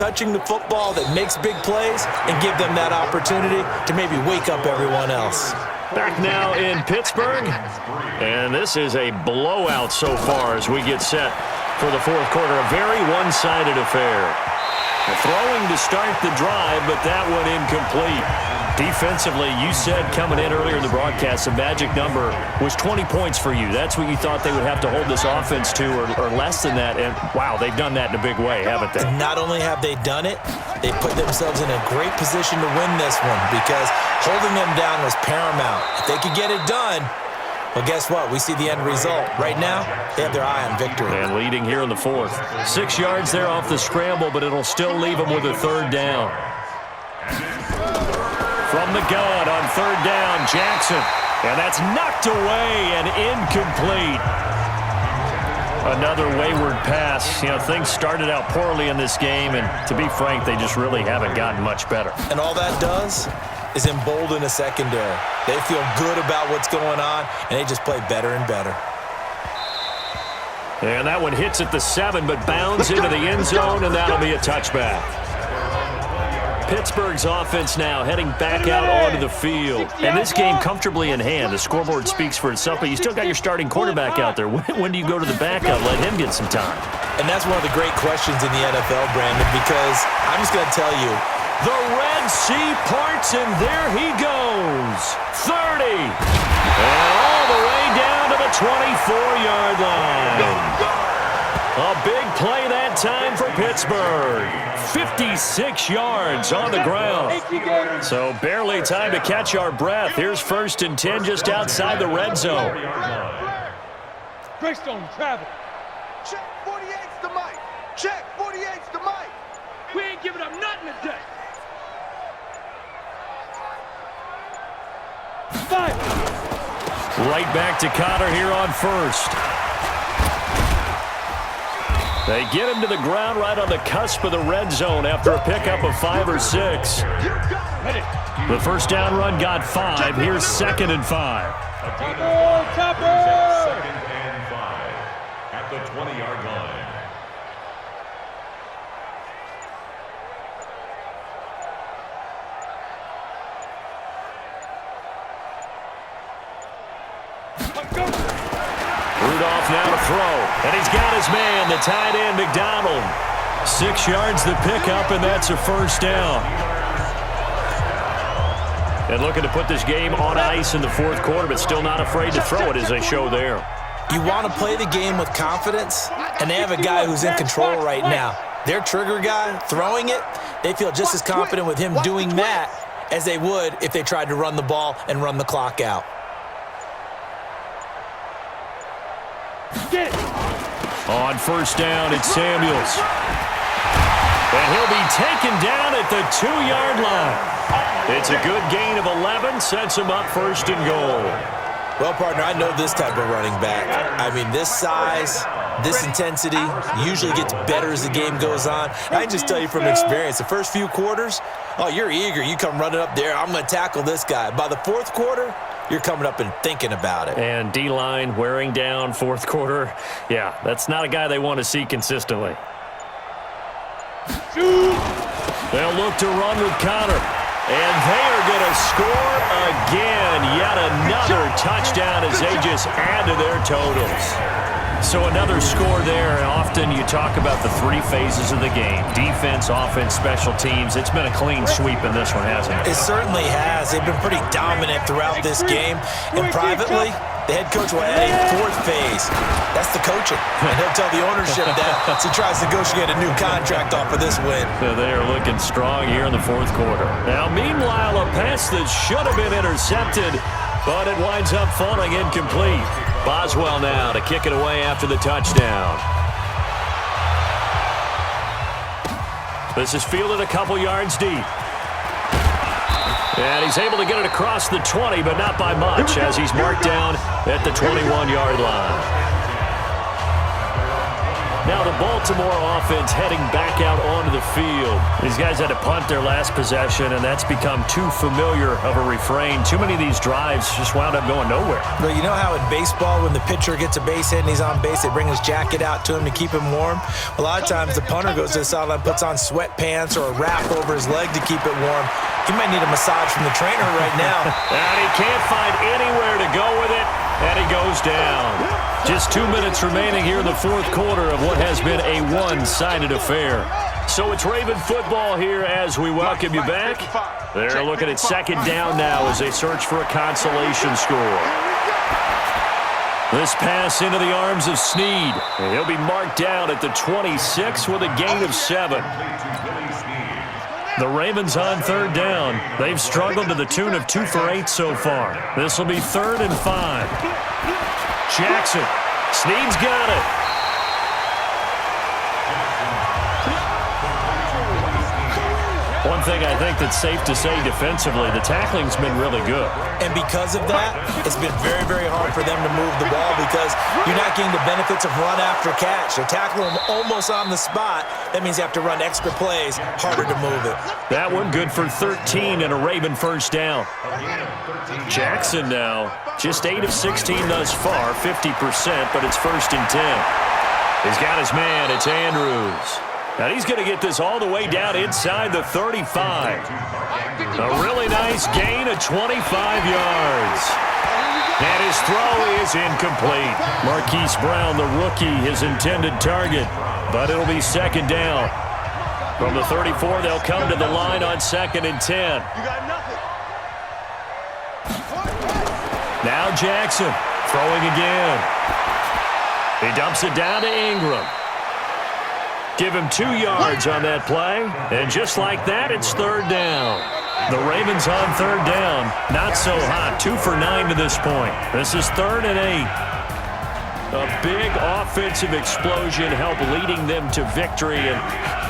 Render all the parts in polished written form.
touching the football that makes big plays and give them that opportunity to maybe wake up everyone else. Back now in Pittsburgh, and this is a blowout so far as we get set for the fourth quarter. A very one-sided affair. Throwing to start the drive, but that one incomplete. Defensively, you said coming in earlier in the broadcast, the magic number was 20 points for you. That's what you thought they would have to hold this offense to, or less than that. And, wow, they've done that in a big way, haven't they? Not only have they done it, they put themselves in a great position to win this one because holding them down was paramount. If they could get it done, well, guess what? We see the end result. Right now, they have their eye on victory. And leading here in the fourth. 6 yards there off the scramble, but it'll still leave them with a third down. From the gun on third down, Jackson. And that's knocked away and incomplete. Another wayward pass. You know, things started out poorly in this game, and to be frank, they just really haven't gotten much better. And all that does is embolden a secondary. They feel good about what's going on, and they just play better and better. And that one hits at the 7, but bounds into the end zone, and that'll be a touchback. Pittsburgh's offense now heading back out onto the field. And this game comfortably in hand. The scoreboard speaks for itself, but you still got your starting quarterback out there. When do you go to the backup, let him get some time? And that's one of the great questions in the NFL, Brandon, because I'm just going to tell you, the Red Sea parts, and there he goes. 30. And all the way down to the 24-yard line. A big play that time for Pittsburgh. 56 yards on the ground. So barely time to catch our breath. Here's 1st and 10 just outside the red zone. Greystone travel. Check 48's the mic. Check 48's the mic. We ain't giving up nothing today. Five. Right back to Connor here on 1st. They get him to the ground right on the cusp of the red zone after a pickup of 5 or 6. The first down run got 5. Here's 2nd and 5. Second and 5 at the 20-yard line. Rudolph now to throw, and he's got his man, the tight end, McDonald. 6 yards the pickup, and that's a first down. And looking to put this game on ice in the fourth quarter, but still not afraid to throw it as they show there. You want to play the game with confidence, and they have a guy who's in control right now. Their trigger guy, throwing it, they feel just as confident with him doing that as they would if they tried to run the ball and run the clock out. On first down, it's Samuels. And he'll be taken down at the 2-yard line. It's a good gain of 11, sets him up 1st and goal. Well, partner, I know this type of running back. I mean, this size, this intensity usually gets better as the game goes on. I can just tell you from experience, the first few quarters, oh, you're eager. You come running up there, I'm going to tackle this guy. By the fourth quarter, you're coming up and thinking about it. And D-line wearing down fourth quarter. Yeah, that's not a guy they want to see consistently. They'll look to run with Connor. And they are going to score again. Yet another touchdown as they just add to their totals. So another score there. And often you talk about the 3 phases of the game. Defense, offense, special teams. It's been a clean sweep in this one, hasn't it? It certainly has. They've been pretty dominant throughout this game. And privately, the head coach will add a 4th phase. That's the coaching. And he'll tell the ownership that as he tries to negotiate a new contract off of this win. So they are looking strong here in the fourth quarter. Now, meanwhile, a pass that should have been intercepted, but it winds up falling incomplete. Boswell now to kick it away after the touchdown. This is fielded a couple yards deep. And he's able to get it across the 20, but not by much, as he's marked down at the 21-yard line. Now the Baltimore offense heading back out onto the field. These guys had to punt their last possession, and that's become too familiar of a refrain. Too many of these drives just wound up going nowhere. Well, you know how in baseball, when the pitcher gets a base hit and he's on base, they bring his jacket out to him to keep him warm? A lot of times the punter goes to the sideline, puts on sweatpants or a wrap over his leg to keep it warm. He might need a massage from the trainer right now. And he can't find anywhere to go with it, and he goes down. Just 2 minutes remaining here in the fourth quarter of what has been a one-sided affair. So it's Raven football here as we welcome you back. They're looking at second down now as they search for a consolation score. This pass into the arms of Snead. And he'll be marked down at the 26 with a gain of 7. The Ravens on third down. They've struggled to the tune of 2 for 8 so far. This will be 3rd and 5. Jackson. Snead's got it. One thing I think that's safe to say defensively, the tackling's been really good. And because of that, it's been very, very hard for them to move the ball because you're not getting the benefits of run after catch. They're tackling them almost on the spot. That means you have to run extra plays, harder to move it. That one good for 13 and a Raven first down. Jackson now, just 8 of 16 thus far, 50%, but it's 1st and 10. He's got his man, it's Andrews. And he's going to get this all the way down inside the 35. A really nice gain of 25 yards. And his throw is incomplete. Marquise Brown, the rookie, his intended target. But it'll be 2nd down. From the 34, they'll come to the line on 2nd and 10. You got nothing. Now Jackson throwing again. He dumps it down to Ingram. Give him 2 yards on that play. And just like that, it's 3rd down. The Ravens on 3rd down. Not so hot. 2 for 9 to this point. This is 3rd and 8. A big offensive explosion helped leading them to victory. And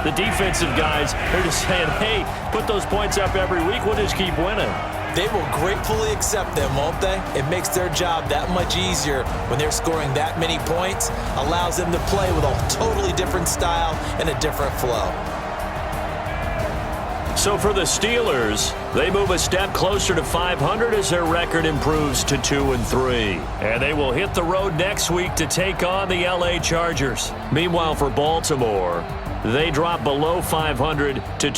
the defensive guys, they're just saying, hey, put those points up every week. We'll just keep winning. They will gratefully accept them, won't they? It makes their job that much easier when they're scoring that many points. Allows them to play with a totally different style and a different flow. So for the Steelers, they move a step closer to 500 as their record improves to 2-3. And they will hit the road next week to take on the LA Chargers. Meanwhile, for Baltimore, they drop below 500 to